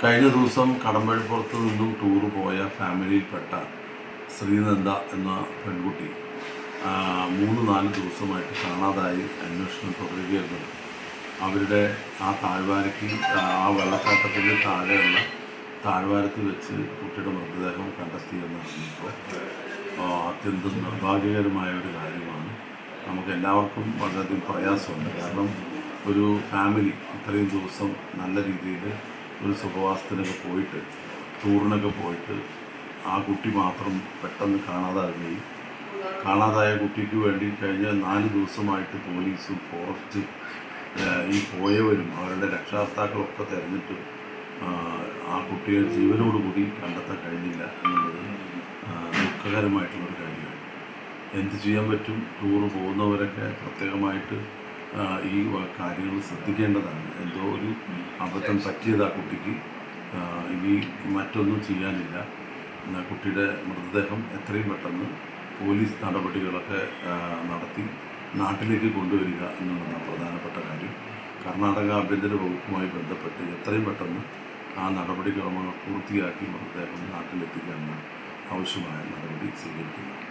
കഴിഞ്ഞ ദിവസം കടമ്പഴിപ്പുറത്ത് നിന്നും ടൂർ പോയ ഫാമിലിയിൽപ്പെട്ട ശ്രീനന്ദ എന്ന പെൺകുട്ടി 3-4 ദിവസമായിട്ട് കാണാതായി അന്വേഷണം തുടരുകയായിരുന്നു. അവരുടെ ആ താഴ്വാരയ്ക്ക് ആ വെള്ളച്ചാട്ടത്തിൻ്റെ താഴെയുള്ള താഴ്വാരത്ത് വെച്ച് കുട്ടിയുടെ മൃതദേഹം കണ്ടെത്തിയെന്നറിഞ്ഞപ്പോൾ അത്യന്തം നിർഭാഗ്യകരമായ ഒരു കാര്യമാണ്. നമുക്ക് എല്ലാവർക്കും വളരെയധികം പ്രയാസമുണ്ട്. കാരണം ഒരു ഫാമിലി ഇത്രയും ദിവസം നല്ല രീതിയിൽ ഒരു സുഖവാസത്തിനൊക്കെ പോയിട്ട് ടൂറിനൊക്കെ പോയിട്ട് ആ കുട്ടി മാത്രം പെട്ടെന്ന് കാണാതായ കുട്ടിക്ക് വേണ്ടി കഴിഞ്ഞ 4 ദിവസമായിട്ട് പോലീസും ഫോറസ്റ്റ് ഈ പോയവരും അവരുടെ രക്ഷാകർത്താക്കളൊക്കെ തിരഞ്ഞിട്ട് ആ കുട്ടിയെ ജീവനോടുകൂടി കണ്ടെത്താൻ കഴിഞ്ഞില്ല എന്നുള്ളത് ദുഃഖകരമായിട്ടുള്ളൊരു കാര്യമാണ്. എന്ത് ചെയ്യാൻ പറ്റും? ടൂറ് പോകുന്നവരൊക്കെ പ്രത്യേകമായിട്ട് ഈ കാര്യങ്ങൾ ശ്രദ്ധിക്കേണ്ടതാണ്. എന്തോ ഒരു അബദ്ധം പറ്റിയത് ആ കുട്ടിക്ക്. ഇനി മറ്റൊന്നും ചെയ്യാനില്ല. കുട്ടിയുടെ മൃതദേഹം എത്രയും പെട്ടെന്ന് പോലീസ് നടപടികളൊക്കെ നടത്തി നാട്ടിലേക്ക് കൊണ്ടുവരിക എന്നുള്ളതാണ് പ്രധാനപ്പെട്ട കാര്യം. കർണാടക ആഭ്യന്തര വകുപ്പുമായി ബന്ധപ്പെട്ട് എത്രയും പെട്ടെന്ന് ആ നടപടിക്രമങ്ങൾ പൂർത്തിയാക്കി മൃതദേഹം നാട്ടിലെത്തിക്കാനുള്ള ആവശ്യമായ നടപടി സ്വീകരിക്കുന്നത്.